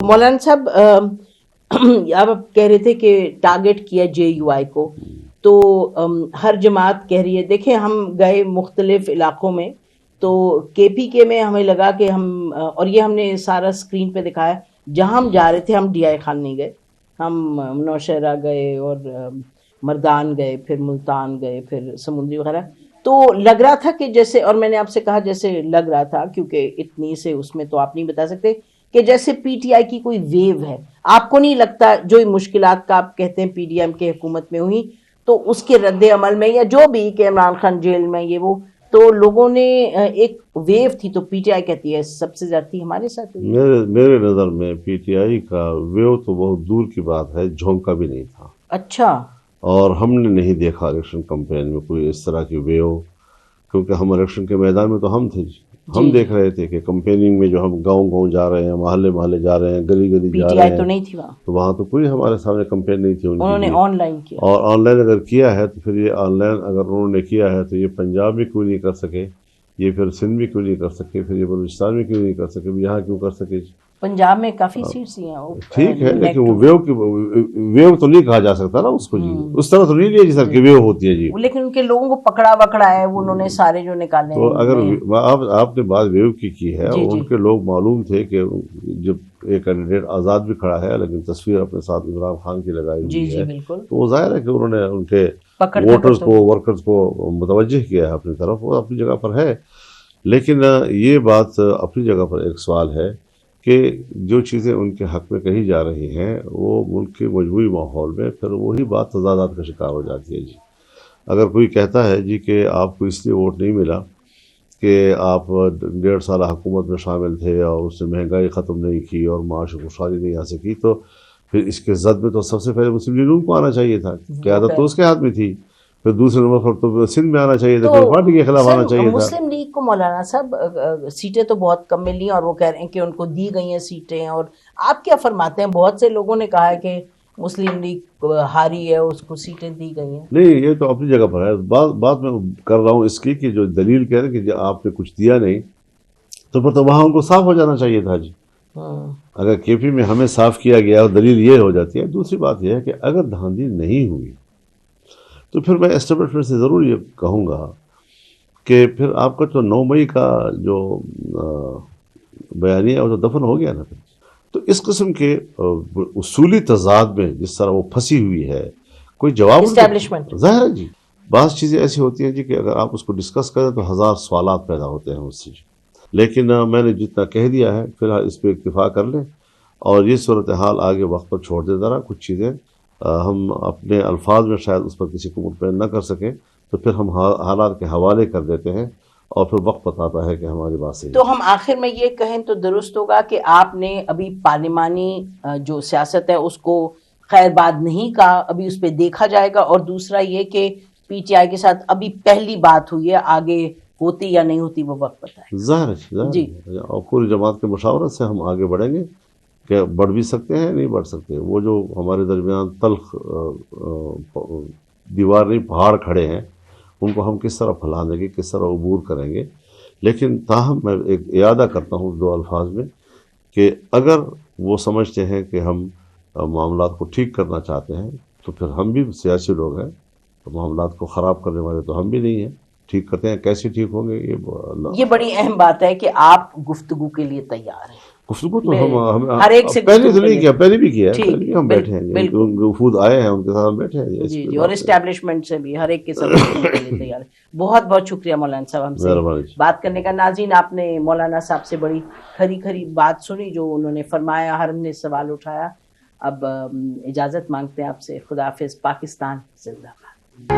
مولانا صاحب آپ کہہ رہے تھے کہ ٹارگٹ کیا جے یو آئی کو، تو ہر جماعت کہہ رہی ہے. دیکھیں ہم گئے مختلف علاقوں میں، تو کے پی کے میں ہمیں لگا کہ ہم، اور یہ ہم نے سارا اسکرین پہ دکھایا، جہاں ہم جا رہے تھے ہم ڈی آئی خان نہیں گئے، ہم نوشہرہ گئے اور مردان گئے، پھر ملتان گئے، پھر سمندری وغیرہ. تو لگ رہا تھا کہ جیسے، اور میں نے آپ سے کہا جیسے لگ رہا تھا، کیونکہ اتنی سے اس میں تو آپ نہیں بتا سکتے، کہ جیسے پی ٹی آئی کی کوئی ویو ہے. آپ کو نہیں لگتا جو مشکلات کا آپ کہتے ہیں پی ڈی ایم کے حکومت میں ہوئی، تو اس کے رد عمل میں یا جو بھی کہ عمران خان جیل میں یہ وہ، تو لوگوں نے ایک ویو تھی، تو پی ٹی آئی کہتی ہے سب سے زیادتی ہمارے ساتھ ہوئی. میرے نظر میں پی ٹی آئی کا ویو تو بہت دور کی بات ہے، جھونکا بھی نہیں تھا. اچھا. اور ہم نے نہیں دیکھا الیکشن کمپین میں کوئی اس طرح کی ویو، کیونکہ ہم الیکشن کے میدان میں تو ہم تھے. ہم دیکھ رہے تھے کہ کمپیننگ میں جو ہم گاؤں گاؤں جا رہے ہیں، محلے محلے جا رہے ہیں، گلی گلی پی جا ٹی رہے آئی تو ہیں، نہیں تھی وہاں، تو وہاں تو کوئی ہمارے سامنے کمپین نہیں تھی ان انہوں نے کی. آن لائن کیا. اور آن لائن اگر کیا ہے تو پھر یہ آن لائن اگر انہوں نے کیا ہے تو یہ پنجاب میں کیوں نہیں کر سکے، یہ پھر سندھ میں کیوں نہیں کر سکے، پھر یہ بلوچستان میں کیوں نہیں کر سکے، یہاں کیوں کر سکے. پنجاب میں کافی سیٹس ہی ہیں. ٹھیک ہے، لیکن وہ ویو تو نہیں کہا جا سکتا نا اس کو جی، اس طرح تو نہیں لیا جی سر کہ ویو ہوتی ہے جی. لیکن ان کے لوگوں کو پکڑا وکڑا ہے، وہ انہوں نے سارے جو نکالے تو ہیں. اگر آپ نے بات ویو کی ہے، جی ان کے لوگ معلوم تھے کہ جب ایک کینڈیڈیٹ آزاد بھی کھڑا ہے لیکن تصویر اپنے ساتھ عمران خان کی لگائی ہوئی ہے، بالکل. تو وہ ظاہر ہے کہ انہوں نے ان کے ووٹرز کو، ورکرز کو متوجہ کیا ہے اپنی طرف. وہ اپنی جگہ پر ہے، لیکن یہ بات اپنی جگہ پر ایک سوال ہے کہ جو چیزیں ان کے حق میں کہی جا رہی ہیں وہ ملک کے مجموعی ماحول میں پھر وہی بات تضادات کا شکار ہو جاتی ہے جی. اگر کوئی کہتا ہے جی کہ آپ کو اس لیے ووٹ نہیں ملا کہ آپ 1.5 سالہ حکومت میں شامل تھے اور اس نے مہنگائی ختم نہیں کی اور معاش و خوشحالی نہیں حاصل کی، تو پھر اس کے زد میں تو سب سے پہلے مسلم لیگ کو آنا چاہیے تھا. قیادت تو اس کے ہاتھ میں تھی. پھر دوسرے نمبر پر تو سندھ میں آنا چاہیے تھا، پھر پارٹی کے خلاف آنا چاہیے تھا. مسلم لیگ کو مولانا صاحب سیٹیں تو بہت کم ملی ہیں، اور وہ کہہ رہے ہیں کہ ان کو دی گئی ہیں سیٹیں. اور آپ کیا فرماتے ہیں؟ بہت سے لوگوں نے کہا ہے کہ مسلم لیگ ہاری ہے، اس کو سیٹیں دی گئی ہیں. نہیں، یہ تو اپنی جگہ پر ہے. بات میں کر رہا ہوں اس کی کہ جو دلیل کہہ رہے ہیں کہ آپ نے کچھ دیا نہیں، تو پھر تو وہاں ان کو صاف ہو جانا چاہیے تھا جی. اگر کے پی میں ہمیں صاف کیا گیا اور دلیل یہ ہو جاتی ہے. دوسری بات یہ ہے کہ اگر دھاندلی نہیں ہوئی تو پھر میں اسٹیبلشمنٹ سے ضرور یہ کہوں گا کہ پھر آپ کا جو 9 مئی کا جو بیانیہ ہے وہ تو دفن ہو گیا نا. پھر تو اس قسم کے اصولی تضاد میں جس طرح وہ پھنسی ہوئی ہے، کوئی جواب اسٹیبلشمنٹ. ظاہر ہے جی، بعض چیزیں ایسی ہوتی ہیں جی کہ اگر آپ اس کو ڈسکس کریں تو 1000 سوالات پیدا ہوتے ہیں اس سے. لیکن میں نے جتنا کہہ دیا ہے فی الحال اس پہ اکتفا کر لیں، اور یہ صورتحال آگے وقت پر چھوڑ دے. ذرا کچھ چیزیں ہم اپنے الفاظ میں شاید اس پر کسی کو مطمئن نہ کر سکیں، تو پھر ہم حالات کے حوالے کر دیتے ہیں اور پھر وقت بتاتا ہے کہ ہماری بات صحیح. تو ہم آخر میں یہ کہیں تو درست ہوگا کہ آپ نے ابھی پارلیمانی جو سیاست ہے اس کو خیر بات نہیں کہا، ابھی اس پہ دیکھا جائے گا. اور دوسرا یہ کہ پی ٹی آئی کے ساتھ ابھی پہلی بات ہوئی ہے، آگے ہوتی یا نہیں ہوتی وہ وقت بتائے. ظاہر ہے، اور پوری جماعت کے مشاورت سے ہم آگے بڑھیں گے کہ بڑھ بھی سکتے ہیں، نہیں بڑھ سکتے. وہ جو ہمارے درمیان تلخ دیوار نہیں پہاڑ کھڑے ہیں، ان کو ہم کس طرح پھیلانے گے، کس طرح عبور کریں گے. لیکن تاہم میں ایک اعادہ کرتا ہوں 2 الفاظ میں کہ اگر وہ سمجھتے ہیں کہ ہم معاملات کو ٹھیک کرنا چاہتے ہیں، تو پھر ہم بھی سیاسی لوگ ہیں، تو معاملات کو خراب کرنے والے تو ہم بھی نہیں ہیں. ٹھیک کرتے ہیں، کیسے ٹھیک ہوں گے یہ بڑی اہم بات ہے کہ آپ گفتگو کے لیے تیار ہیں. گفتگو تو ہم ہر ایک سے پہلے تو نہیں کیا، پہلے بھی کیا ہے، ٹھیک پہلے بھی ہم بیٹھے ہیں، وفود آئے ہیں ان کے ساتھ ہم بیٹھے ہیں جی جی، اور اسٹیبلشمنٹ سے بھی ہر ایک کے ساتھ گفتگو کے لیے تیار ہے. بہت بہت شکریہ مولانا صاحب ہم سے بات کرنے کا. ناظرین، آپ نے مولانا صاحب سے بڑی کھری کھری بات سنی جو انہوں نے فرمایا، ہر نے سوال اٹھایا. اب اجازت مانگتے ہیں آپ سے. خدا حافظ. پاکستان زندہ باد.